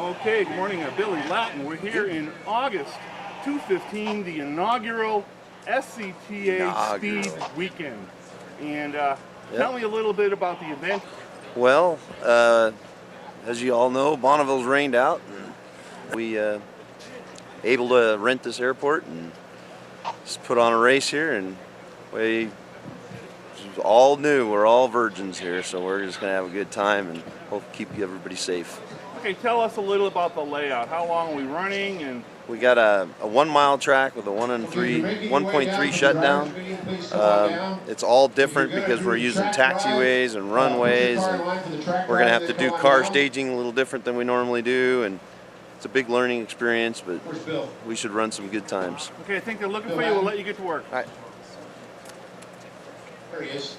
Okay, good morning, Billy Latin. We're here in August 2015, the inaugural SCTA Speed Weekend. And tell me a little bit about the event. Well, as you all know, Bonneville's rained out, and we able to rent this airport and just put on a race here, and it's all new. We're all virgins here, so we're just gonna have a good time and hope to keep everybody safe. Okay, tell us a little about the layout. How long are we running? And we got a 1 mile track with a 1.3 shutdown. It's all different because we're using taxiways and runways, and we're gonna have to do car staging a little different than we normally do, and it's a big learning experience, but we should run some good times. Okay, I think they're looking for you. We'll let you get to work. All right. There he is.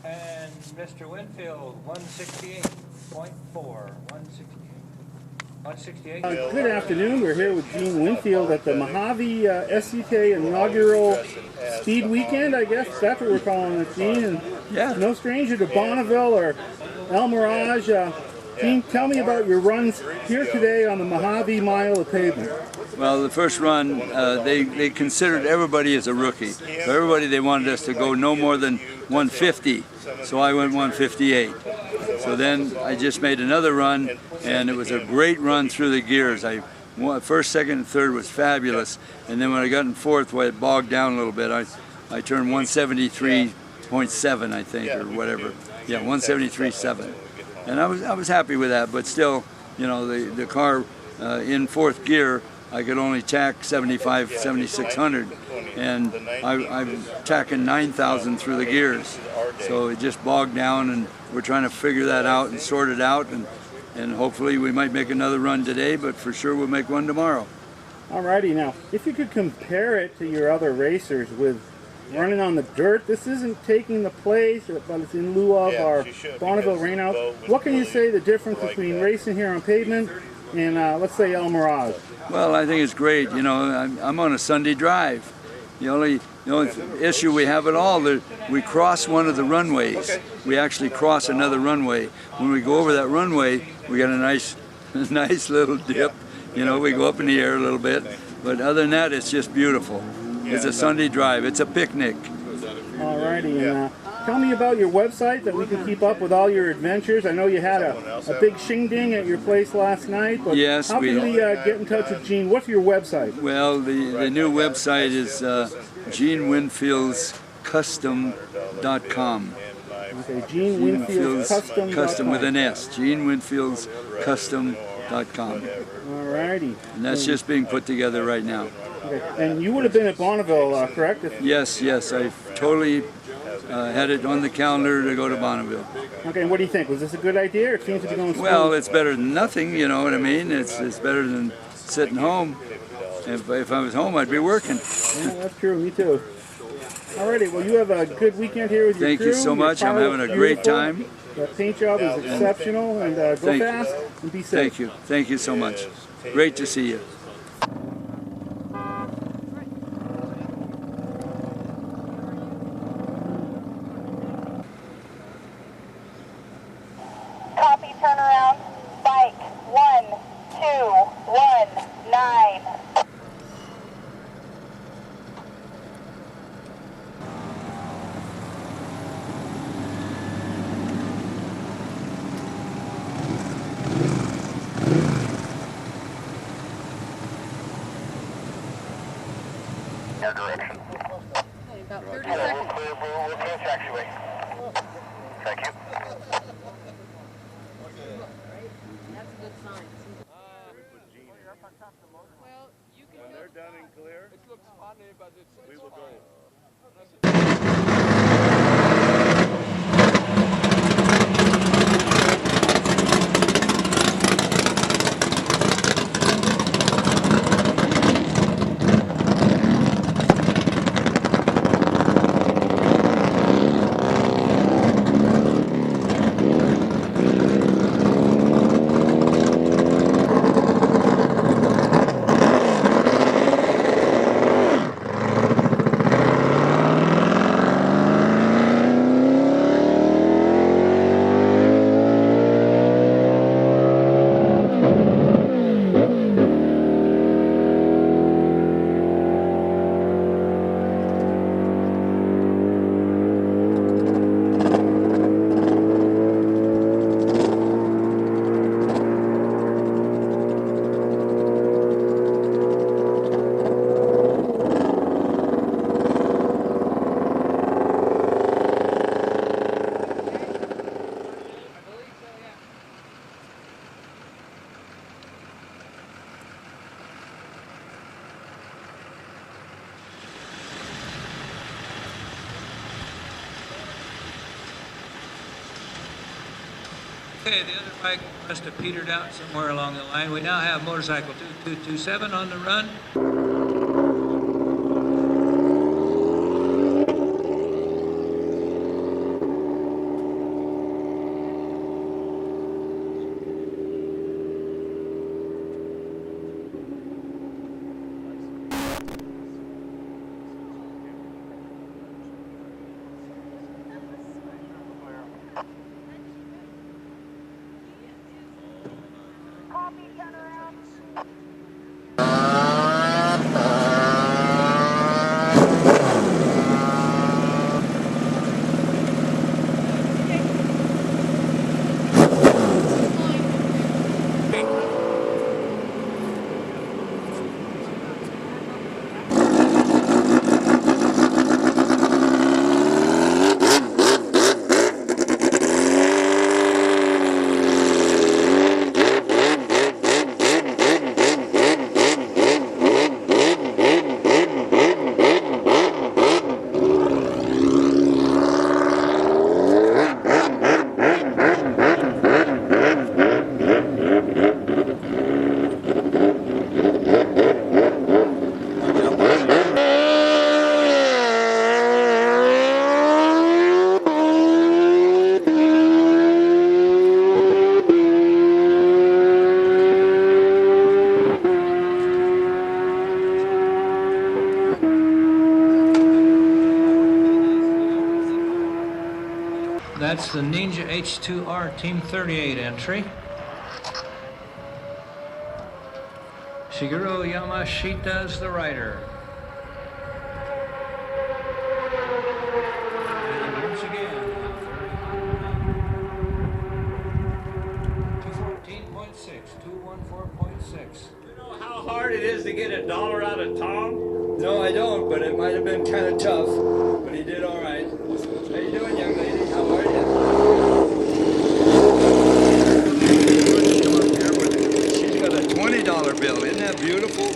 And Mr. Winfield, 168.4, 168. Good afternoon. We're here with Jean Winfield at the Mojave SCTA inaugural Speed Weekend. I guess that's what we're calling it, Jean. And yeah. No stranger to Bonneville or El Mirage. Jean, tell me about your runs here today on the Mojave mile of pavement. Well, the first run, they considered everybody as a rookie. So everybody, they wanted us to go no more than 150. So I went 158. So then I just made another run, and it was a great run through the gears. First, second, and third was fabulous. And then when I got in fourth, well, it bogged down a little bit. I turned 173.7, I think, or whatever. Yeah, 173.7. And I was happy with that, but still, you know, the car in fourth gear, I could only tack 7,600, and I'm tacking 9,000 through the gears. So it just bogged down, and we're trying to figure that out and sort it out, and hopefully we might make another run today, but for sure we'll make one tomorrow. Alrighty, now, if you could compare it to your other racers with running on the dirt, this isn't taking the place, but it's in lieu of our Bonneville rainouts. What can you say the difference between racing here on pavement and let's say El Mirage? Well, I think it's great. You know, I'm on a Sunday drive. The only issue we have at all, we cross one of the runways. We actually cross another runway. When we go over that runway, we got a nice little dip. You know, we go up in the air a little bit. But other than that, it's just beautiful. It's a Sunday drive. It's a picnic. Alrighty, and tell me about your website that we can keep up with all your adventures. I know you had a big shing-ding at your place last night, but yes, how can we get in touch with Jean? What's your website? Well, the new website is Jean Winfield's Custom.com. Okay, Jean Winfield's Custom with an S. Jean Winfield's Custom.com. Alrighty. And that's just being put together right now. Okay. And you would have been at Bonneville, correct? Yes, I totally had it on the calendar to go to Bonneville. Okay, and what do you think? Was this a good idea, or it seems to be going smooth? Well, it's better than nothing, you know what I mean? It's better than sitting home. If I was home, I'd be working. Yeah, that's true, me too. Alrighty, well, you have a good weekend here with your crew. Thank you so much. I'm having a great time. The paint job is exceptional, and go fast and be safe. Thank you so much. Great to see you. Copy, turnaround, bike, 1, 2, 1. our direction. About 30 seconds. We'll clear taxiway. Thank you. That's a good sign. Well, you can When they're done and clear, It looks funny, but it's we will go. Okay, the other bike must have petered out somewhere along the line. We now have motorcycle 2227 on the run. That's the Ninja H2R Team 38 entry. Shigeru Yamashita's the rider. And once again, 214.6, 214.6. You know how hard it is to get $1 out of Tom? No, I don't, but it might have been kind of tough. But he did all right. How you doing, young lady? How are you? She's got a $20 bill. Isn't that beautiful?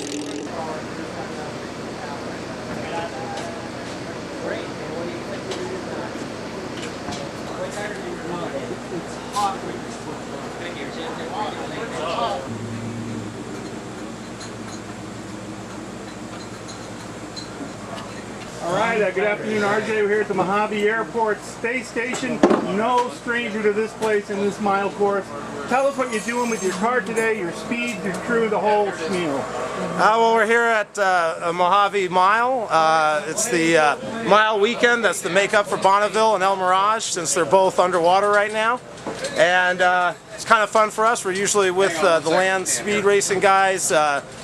All right, good afternoon, RJ. We're here at the Mojave Airport Space Station. No stranger to this place and this mile course. Tell us what you're doing with your car today, your speed, your crew, the whole spiel. Well, we're here at a Mojave Mile. It's the mile weekend. That's the makeup for Bonneville and El Mirage, since they're both underwater right now. And it's kind of fun for us. We're usually with the land speed racing guys,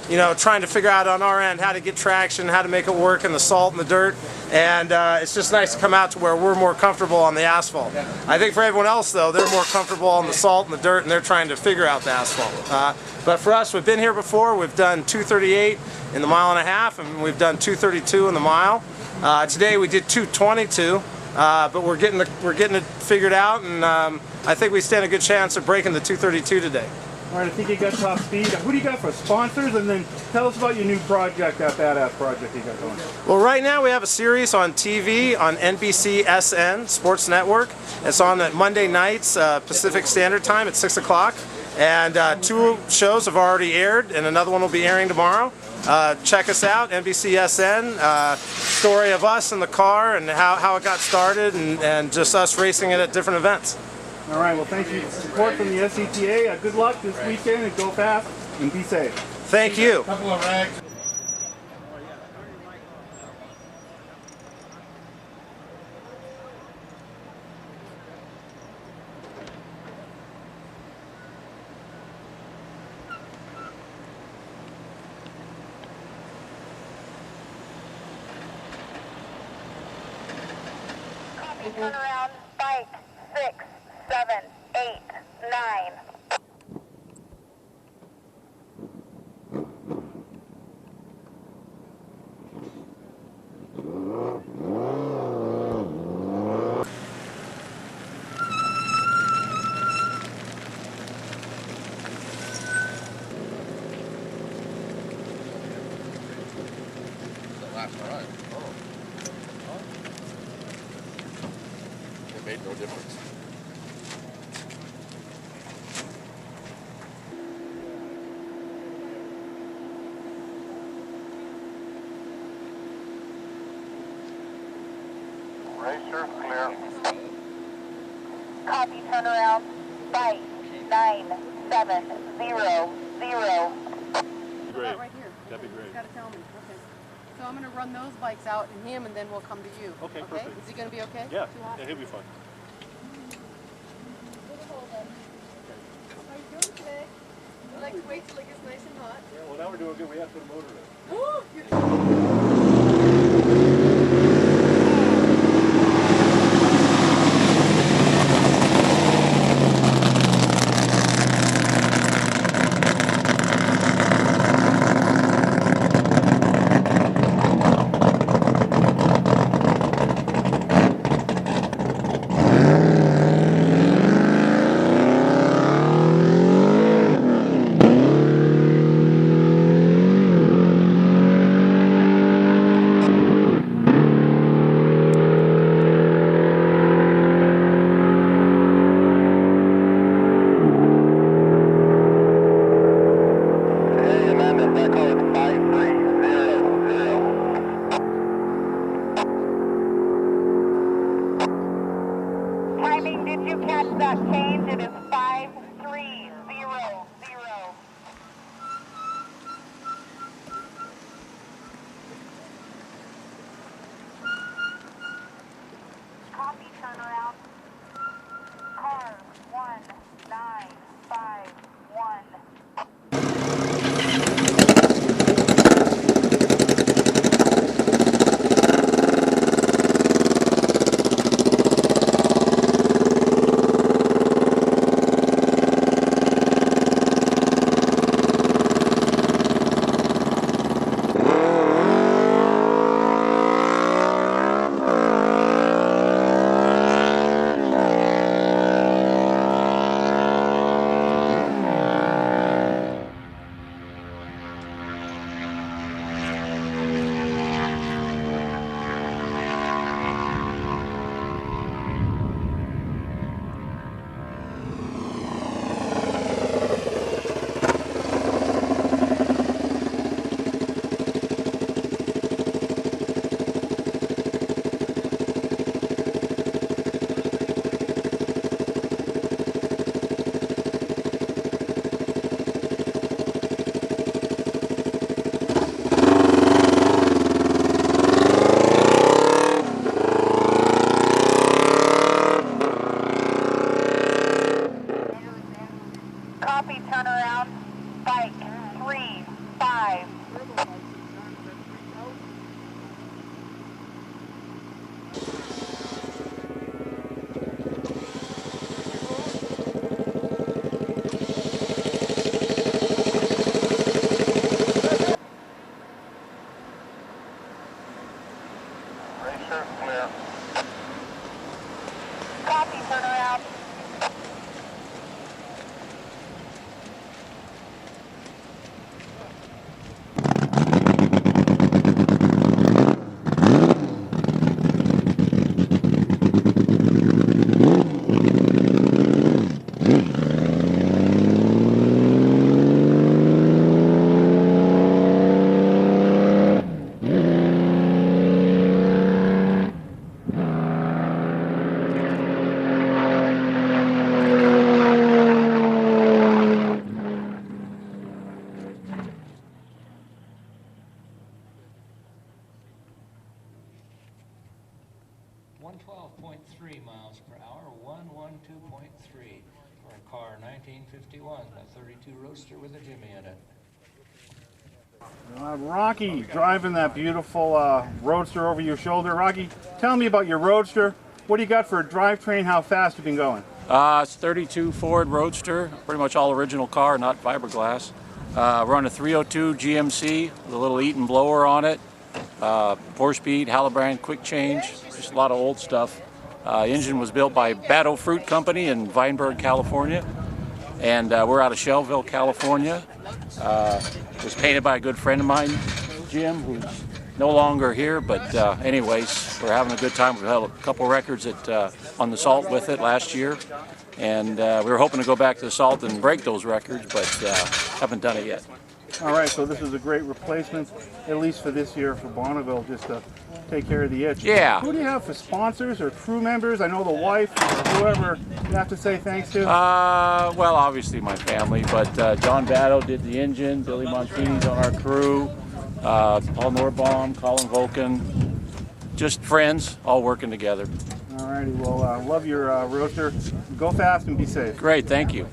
you know, trying to figure out on our end how to get traction, how to make it work in the salt and the dirt. And it's just nice to come out to where we're more comfortable on the asphalt. I think for everyone else, though, they're more comfortable on the salt and the dirt, and they're trying to figure out the asphalt. But for us, we've been here before. We've done 238 in the mile and a half, and we've done 232 in the mile. Today we did 222, but we're getting it figured out, and I think we stand a good chance of breaking the 232 today. All right, I think you got top speed. Who do you got for sponsors? And then tell us about your new project, that badass project you got going. Well, right now we have a series on TV on NBCSN Sports Network. It's on at Monday nights Pacific Standard Time at 6 o'clock. And 2 shows have already aired, and another one will be airing tomorrow. Check us out, NBCSN. Story of us in the car and how it got started, and just us racing it at different events. All right, well, thank you for support from the SCTA. Good luck this weekend, and go fast and be safe. Thank you. Couple of rags. Turn around, bike, 6, 7, 8, 9. It made no difference. Racer clear. Copy, turn around, bike, 9, 7, 0, 0. Great. Right here. That'd be great. You gotta tell me. Okay. So I'm gonna run those bikes out and him, and then we'll come to you. Okay, perfect. Is he gonna be okay? Yeah, Too hot? yeah, he'll be fine. How you doing today? I like to wait till it gets nice and hot. Yeah, well now we're doing good. We have to put a motor in. Timing, did you catch that change? It is 5300. Copy, turn around. Car 1951. Copy, turn around. Bike 3, 5. miles per hour, 112.3 for a car 1951, a 32 Roadster with a Jimmy in it. Rocky, driving that beautiful Roadster over your shoulder. Rocky, tell me about your Roadster. What do you got for a drivetrain? How fast have you been going? It's 32 Ford Roadster, pretty much all original car, not fiberglass. Run a 302 GMC with a little Eaton blower on it. 4-speed, Halliburton, quick change, just a lot of old stuff. Engine was built by Battle Fruit Company in Weinberg, California. And we're out of Shelbyville, California. Was painted by a good friend of mine, Jim, who's no longer here, but anyways, we're having a good time. We've held a couple records on the Salt with it last year, and we were hoping to go back to the Salt and break those records, but haven't done it yet. All right, so this is a great replacement, at least for this year, for Bonneville, just to take care of the itch. Yeah. Who do you have for sponsors or crew members? I know the wife, or whoever you have to say thanks to. Well, obviously my family, but John Batto did the engine, Billy Montini's on our crew, Paul Norbaum, Colin Volkin, just friends, all working together. All righty, well, love your Roadster. Go fast and be safe. Great, thank you.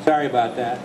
Sorry about that.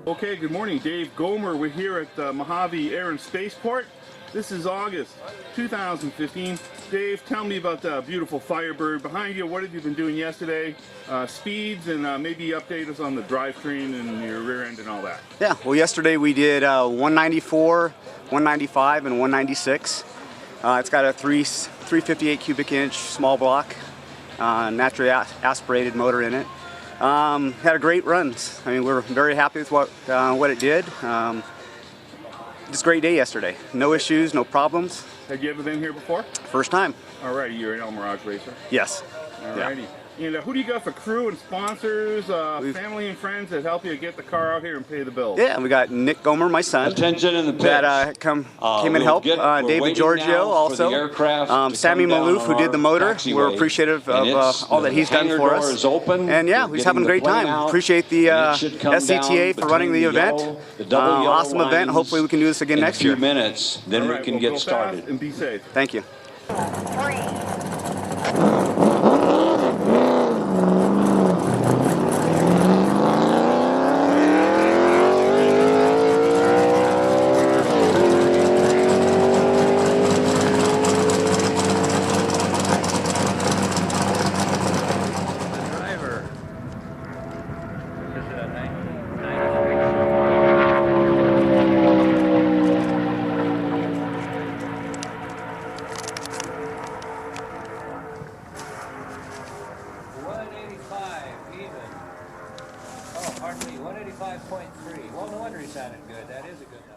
Okay, good morning. Dave Gomer. We're here at Mojave Air and Spaceport. This is August 2015. Dave, tell me about the beautiful Firebird behind you. What have you been doing yesterday? Speeds, and maybe update us on the drivetrain and your rear end and all that. Yeah, well, yesterday we did 194, 195, and 196. It's got a 358 cubic inch small block, naturally aspirated motor in it. Had a great run. I mean, we're very happy with what it did. Just a great day yesterday. No issues, no problems. Had you ever been here before? First time. Alrighty, you're an El Mirage racer? Yes. Alrighty. And who do you got for crew and sponsors, family and friends that help you get the car out here and pay the bills? Yeah, we got Nick Gomer, my son, Attention in the pits. that came and helped. David Giorgio also. Sammy Malouf, who did the motor. We're appreciative of all that he's done for us. And yeah, we're having a great time. Appreciate the SCTA for running the event. Awesome event. Hopefully we can do this again next year. In a few minutes, then we can get started. And be safe. Thank you. 3. Pardon me, 185.3. Well, no wonder he sounded good. That is a good number.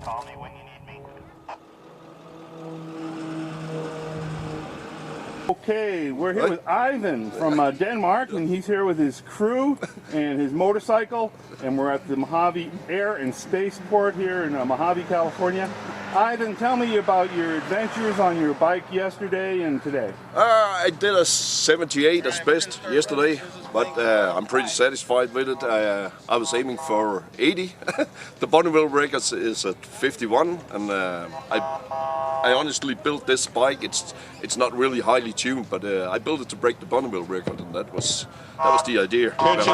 Call me when you need me. Okay, we're here with Ivan from Denmark, and he's here with his crew and his motorcycle, and we're at the Mojave Air and Spaceport here in Mojave, California. Ivan, tell me about your adventures on your bike yesterday and today. I did a 78 as best yesterday, but I'm pretty satisfied with it. I was aiming for 80. The Bonneville record is at 51, and I honestly built this bike. It's not really highly tuned, but I built it to break the Bonneville record, and that was the idea. Okay,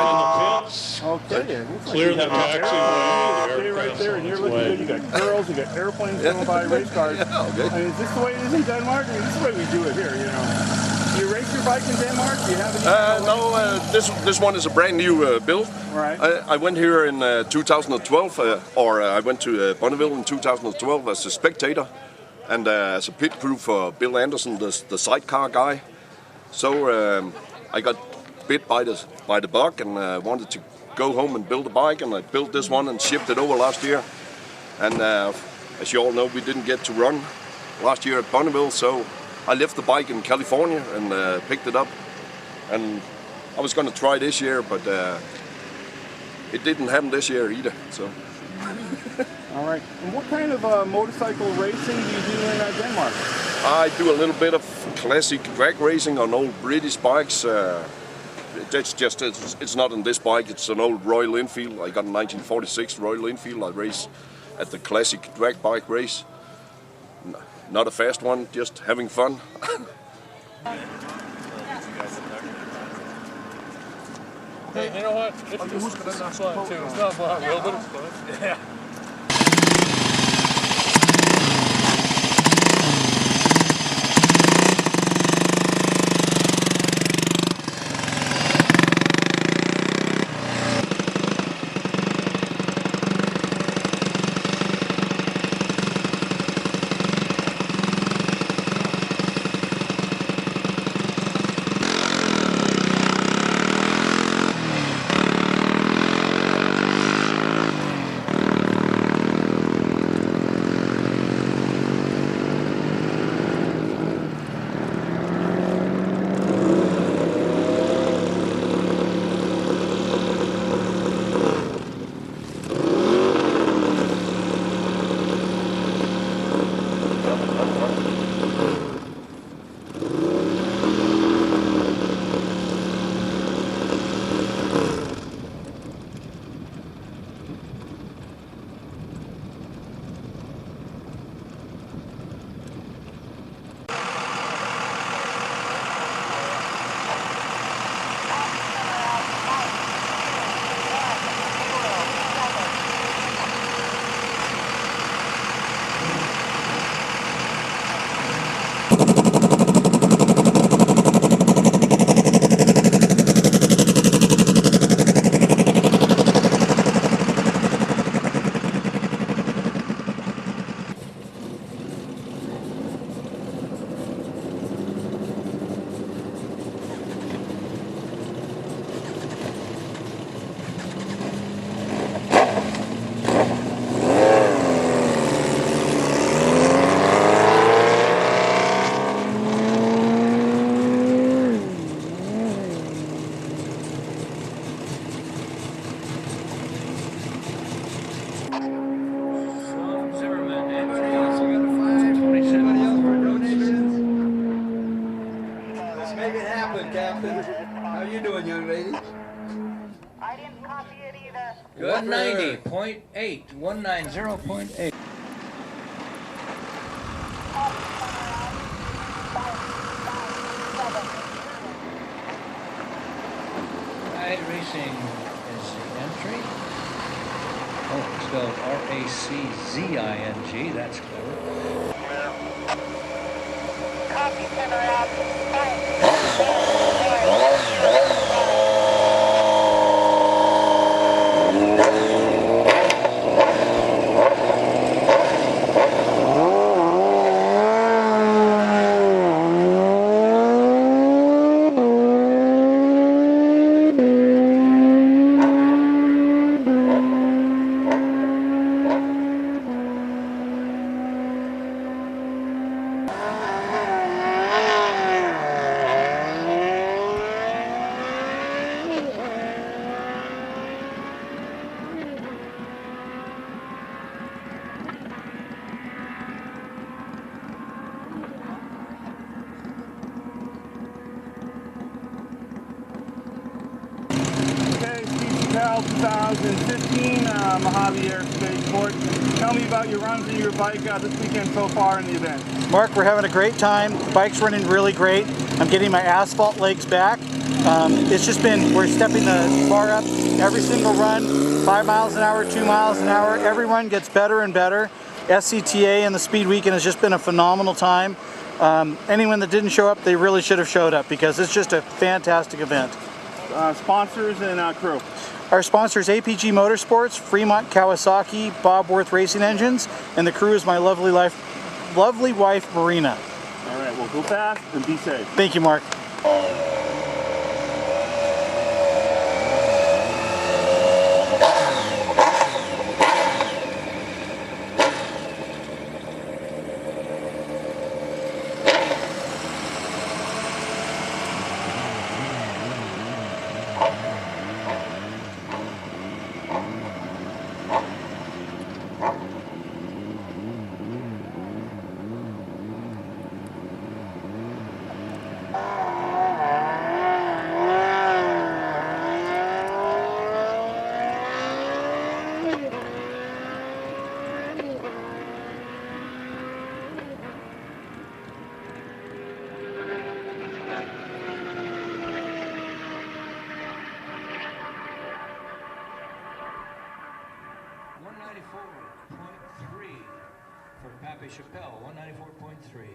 clear the taxi. Stay right there, and you're looking good. You got girls, you got airplanes going by, race cars. Yeah, okay. I mean, is this the way it is in Denmark? I mean, this is the way we do it here, you know. Do you race your bike in Denmark? Do you have any? No, this one is a brand new build. Right. I went here in 2012, I went to Bonneville in 2012 as a spectator, and as a pit crew for Bill Anderson, the sidecar guy. So I got bit by the bug and wanted to go home and build a bike, and I built this one and shipped it over last year. And as you all know, we didn't get to run last year at Bonneville, so I left the bike in California and picked it up. And I was going to try this year, but it didn't happen this year either. So. All right. And what kind of motorcycle racing do you do in Denmark? I do a little bit of classic drag racing on old British bikes. It's not on this bike, it's an old Royal Enfield. I got a 1946 Royal Enfield. I race at the classic drag bike race. Not a fast one, just having fun. Hey, you know what? It's fun too. It's not fun, real, but it's fun. Yeah. How you doing, young lady? I didn't copy it either. 190.8. 190.8. Ride Racing is the entry. Oh, it's spelled R-A-C-Z-I-N-G. That's clever. Copy, center out. Okay, Steve Chappelle, 2015 Mojave Airspace Port. Tell me about your runs and your bike this weekend so far in the event. Mark, we're having a great time. The bike's running really great. I'm getting my asphalt legs back. It's just been, we're stepping the bar up every single run, 5 miles an hour, 2 miles an hour. Every run gets better and better. SCTA and the Speed Weekend has just been a phenomenal time. Anyone that didn't show up, they really should have showed up because it's just a fantastic event. Sponsors and crew. Our sponsors: APG Motorsports, Fremont Kawasaki, Bob Worth Racing Engines, and the crew is my lovely wife, Marina. All right, well, go fast and be safe. Thank you, Mark. 194.3 for Pappy Chappelle, 194.3.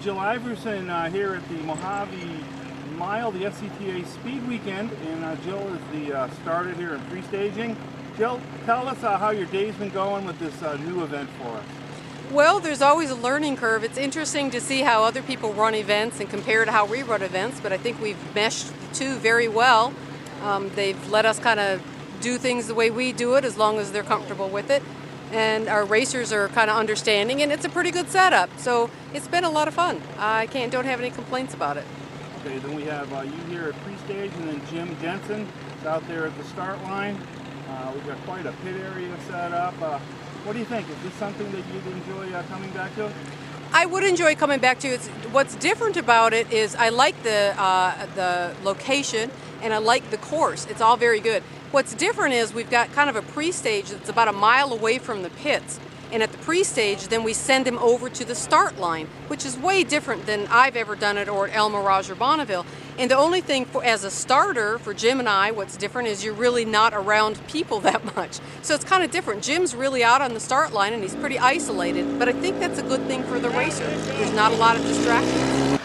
Jill Iverson here at the Mojave Mile, the SCTA Speed Weekend, and Jill is the starter here in pre-staging. Jill, tell us how your day's been going with this new event for us. Well, there's always a learning curve. It's interesting to see how other people run events and compare to how we run events, but I think we've meshed the two very well. They've let us kind of do things the way we do it as long as they're comfortable with it. And our racers are kind of understanding, and it's a pretty good setup. So it's been a lot of fun. I don't have any complaints about it. Okay, then we have you here at pre-stage, and then Jim Jensen is out there at the start line. We've got quite a pit area set up. What do you think? Is this something that you'd enjoy coming back to? I would enjoy coming back to it. What's different about it is I like the location, and I like the course. It's all very good. What's different is we've got kind of a pre-stage that's about a mile away from the pits. And at the pre-stage, then we send them over to the start line, which is way different than I've ever done it or at El Mirage or Bonneville. And the only thing as a starter for Jim and I, what's different is you're really not around people that much. So it's kind of different. Jim's really out on the start line and he's pretty isolated, but I think that's a good thing for the racer. There's not a lot of distractions.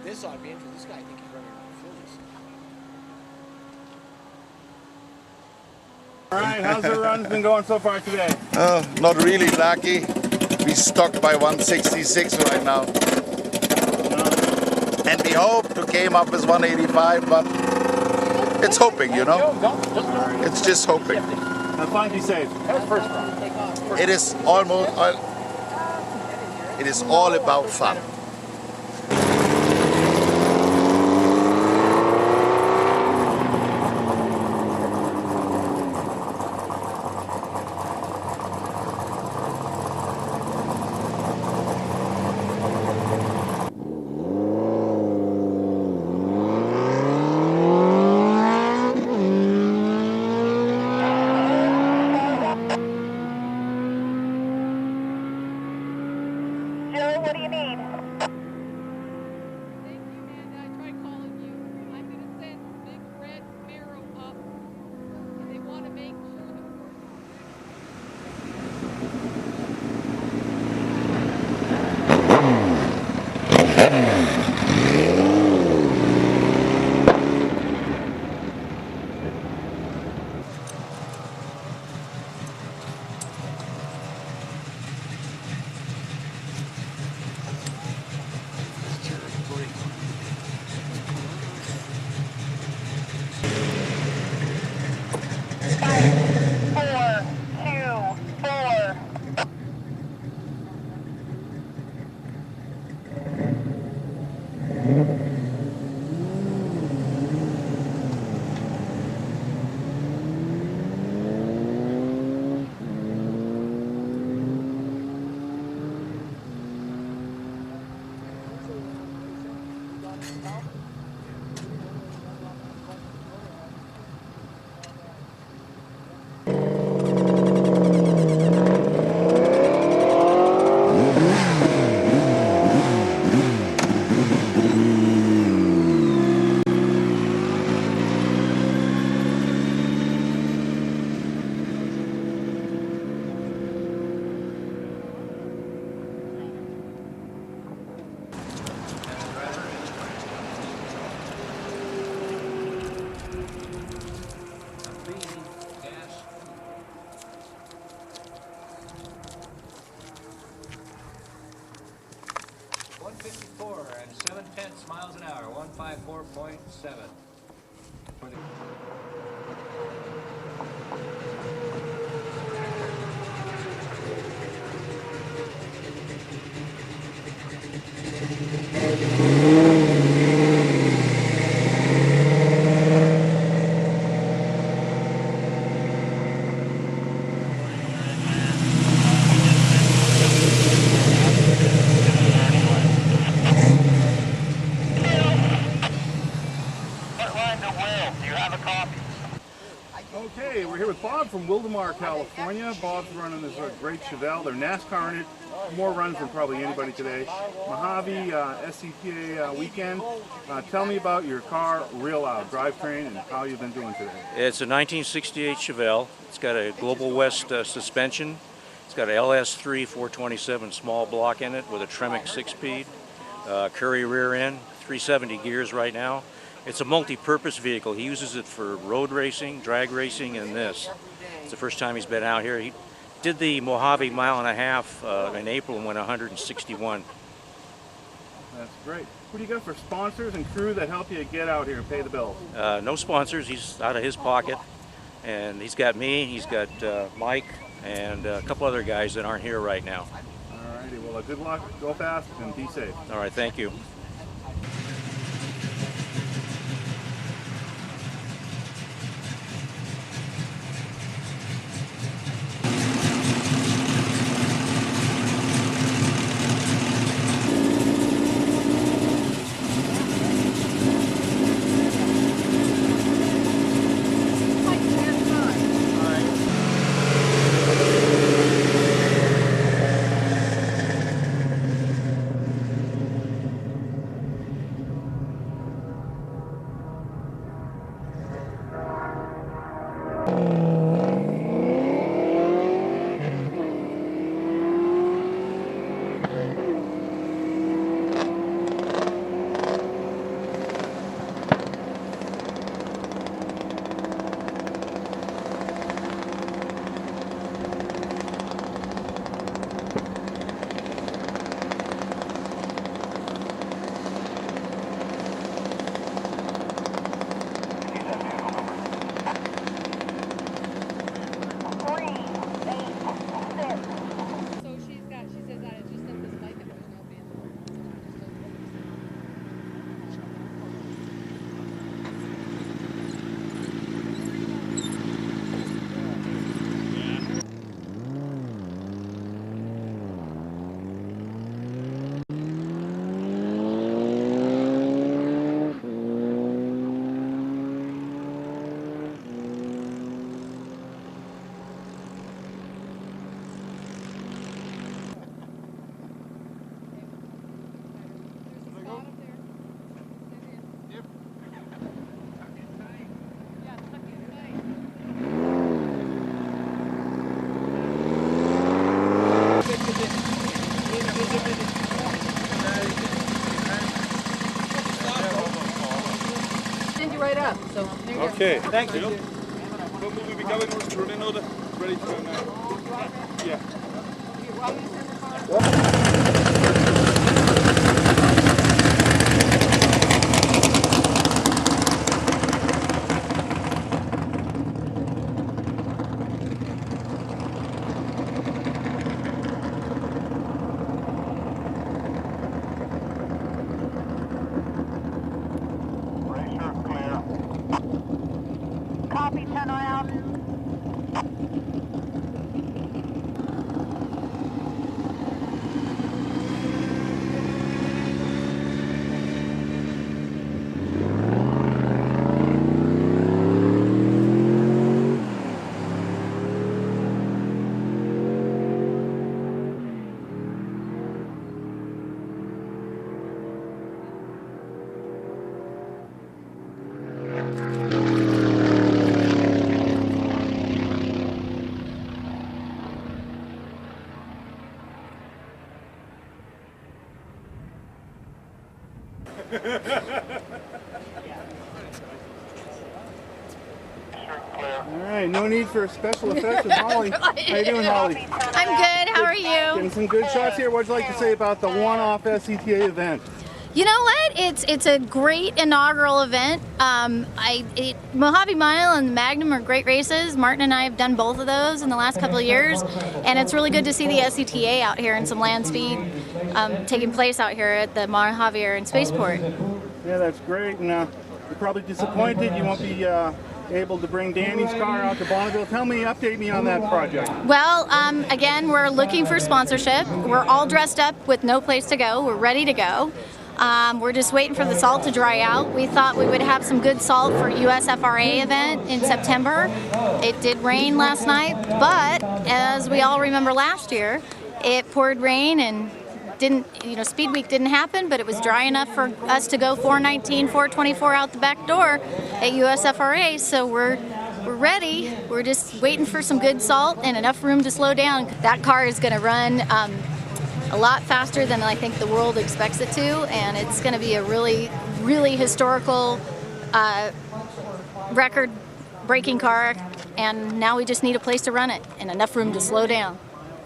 This ought to be interesting. This guy, I think he's running around All right, how's the run been going so far today? Not really lucky. We stuck by 166 right now. And we hope to came up with 185, but it's hoping, you know? It's just hoping. Have fun, be safe. It is almost, it is all about fun. Joe, what do you need? miles an hour, 154.7. Okay, we're here with Bob from Wildemar, California. Bob's running this great Chevelle. They're NASCAR in it. More runs than probably anybody today. Mojave SCPA weekend. Tell me about your car, real loud drivetrain, and how you've been doing today. It's a 1968 Chevelle. It's got a Global West suspension. It's got an LS3 427 small block in it with a Tremec 6-speed, Curry rear end, 370 gears right now. It's a multi-purpose vehicle. He uses it for road racing, drag racing, and this. It's the first time he's been out here. He did the Mojave mile and a half in April and went 161. That's great. What do you got for sponsors and crew that help you get out here and pay the bills? No sponsors. He's out of his pocket. And he's got me, he's got Mike, and a couple other guys that aren't here right now. All righty. Well, good luck. Go fast and be safe. All right. Thank you. So there you go. Okay. Thank you. What will we be going on to running order? Ready to go now? Yeah. Copy, turn around. All right, no need for special effects with Holly. How you doing, Holly? I'm good. How are you? Getting some good shots here. What'd you like to say about the one-off SCTA event? You know what? It's a great inaugural event. Mojave Mile and Magnum are great races. Martin and I have done both of those in the last couple of years, and it's really good to see the SCTA out here and some land speed taking place out here at the Mojave Air and Spaceport. Yeah, that's great. And you're probably disappointed you won't be able to bring Danny's car out to Bonneville. Update me on that project. Well, again, we're looking for sponsorship. We're all dressed up with no place to go. We're ready to go. We're just waiting for the salt to dry out. We thought we would have some good salt for USFRA event in September. It did rain last night, but as we all remember last year, it poured rain and Speed Week didn't happen, but it was dry enough for us to go 419, 424 out the back door at USFRA, so we're ready. We're just waiting for some good salt and enough room to slow down. That car is going to run a lot faster than I think the world expects it to, and it's going to be a really, really historical, record-breaking car, and now we just need a place to run it and enough room to slow down.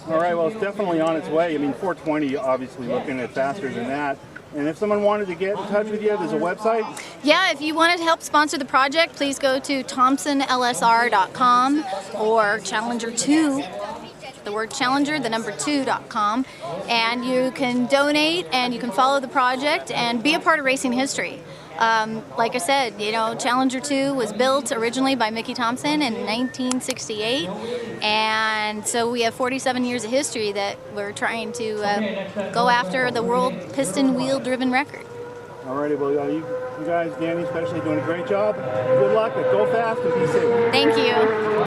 All right, well, it's definitely on its way. I mean, 420, obviously looking at faster than that. And if someone wanted to get in touch with you, there's a website? Yeah, if you wanted to help sponsor the project, please go to thompsonlsr.com or Challenger2, the word Challenger, the number 2.com, and you can donate and you can follow the project and be a part of racing history. Like I said, Challenger 2 was built originally by Mickey Thompson in 1968, and so we have 47 years of history that we're trying to go after the world piston wheel driven record. Alrighty, well, you guys, Danny especially, doing a great job. Good luck, but go fast and be safe. Thank you.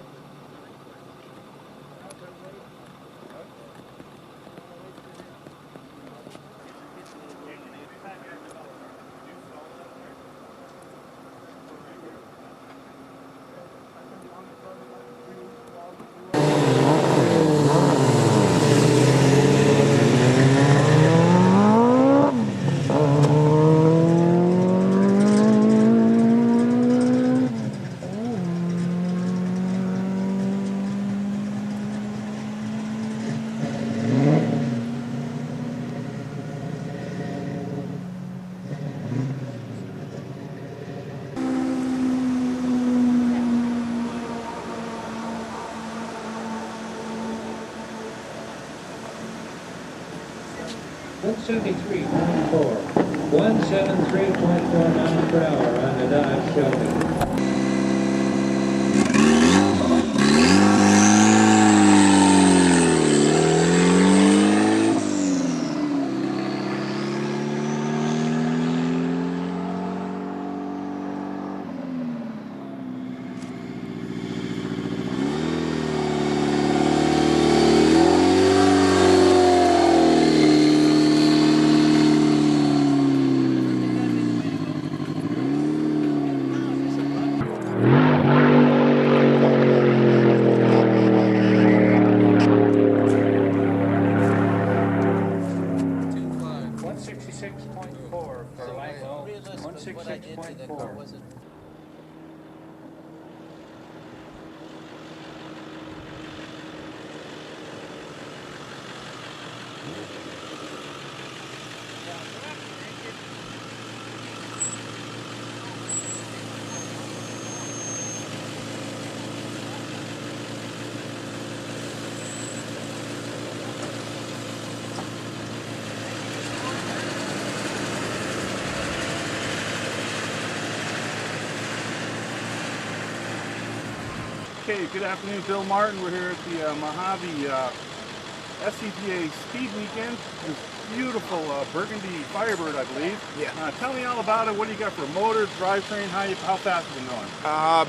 .73.4, 173.4 miles per hour on the Dodge Shelby. Okay, good afternoon, Bill Martin. We're here at the Mojave SCPA Speed Weekend. This beautiful burgundy Firebird, I believe. Yeah. Tell me all about it. What do you got for motors, drivetrain? How fast is it going?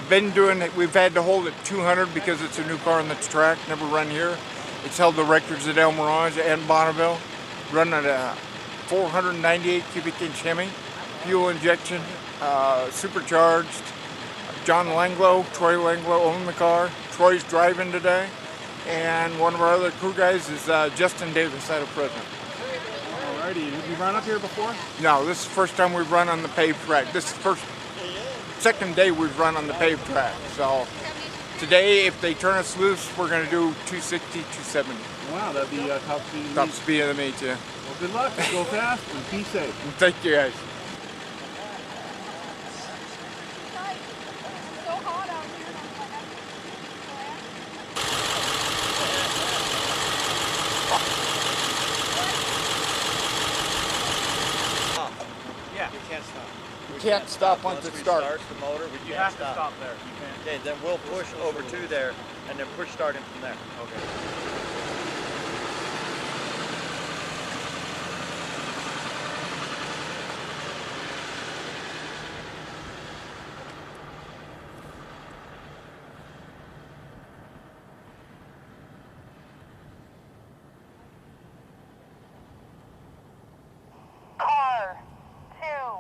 Been doing it. We've had to hold it 200 because it's a new car on the track. Never run here. It's held the records at El Mirage and Bonneville. Run at a 498 cubic inch Hemi, fuel injection, supercharged. John Langlo, Troy Langlo owned the car. Troy's driving today. And one of our other crew guys is Justin Davis out of prison. Alrighty, have you run up here before? No, this is the first time we've run on the paved track. This is the second day we've run on the paved track. So today, if they turn us loose, we're going to do 260, 270. Wow, that'd be top speed of the Top meet. speed of the meet, yeah. Well, good luck. Go fast and be safe. Thank you, guys. Yeah, you can't stop. You can't stop once it starts. the motor, we You have to stop there. You can't. Okay, then we'll push over to there and then push starting from there. Okay. Car 222.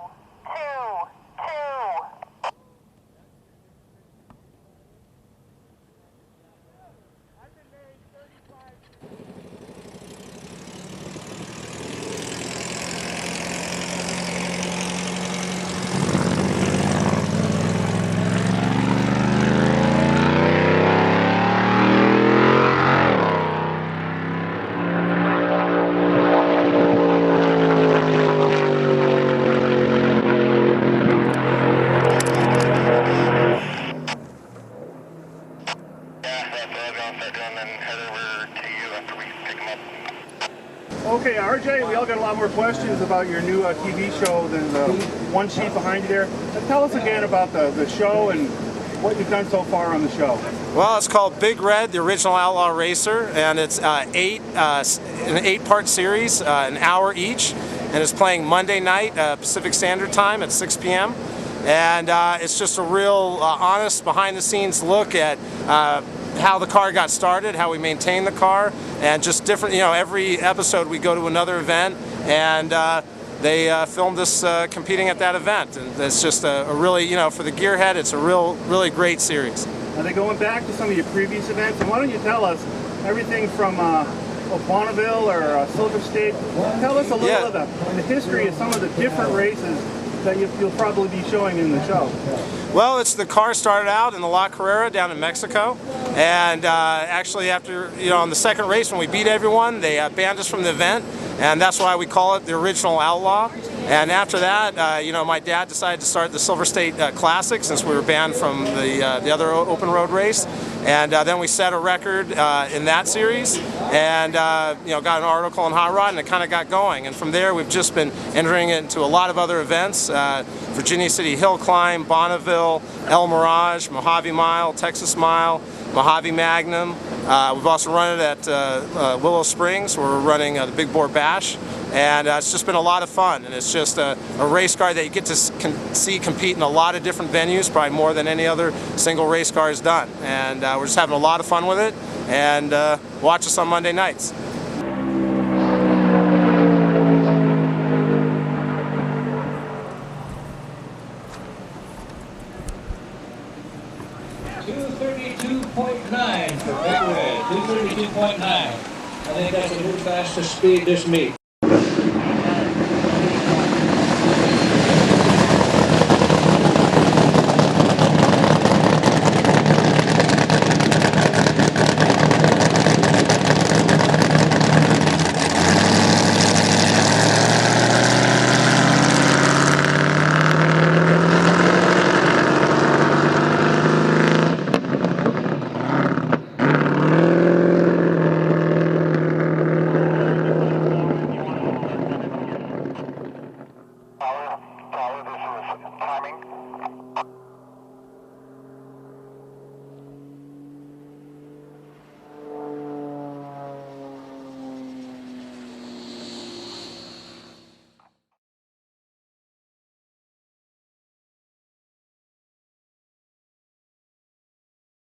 Okay, RJ, we all got a lot more questions about your new TV show than the one sheet behind you there. Tell us again about the show and what you've done so far on the show. Well, it's called Big Red, the original Outlaw Racer, and it's an 8-part series, an hour each, and it's playing Monday night Pacific Standard Time at 6 p.m. And it's just a real honest, behind-the-scenes look at how the car got started, how we maintain the car, and just different, every episode we go to another event, and they filmed us competing at that event. And it's just a really, for the gearhead, it's a really great series. Are they going back to some of your previous events? And why don't you tell us everything from Bonneville or Silver State? Tell us a little of the history of some of the different races that you'll probably be showing in the show. Well, the car started out in the La Carrera down in Mexico, and actually after, on the second race when we beat everyone, they banned us from the event, and that's why we call it the original Outlaw. And after that, my dad decided to start the Silver State Classic since we were banned from the other open road race. And then we set a record in that series, and got an article on Hot Rod, and it kind of got going. And from there, we've just been entering it into a lot of other events: Virginia City Hill Climb, Bonneville, El Mirage, Mojave Mile, Texas Mile, Mojave Magnum. We've also run it at Willow Springs, where we're running the Big Bore Bash. And it's just been a lot of fun, and it's just a race car that you get to see compete in a lot of different venues, probably more than any other single race car has done. And we're just having a lot of fun with it, and watch us on Monday nights. .9 for Big Red, 232.9. I think that's the new fastest speed this meet.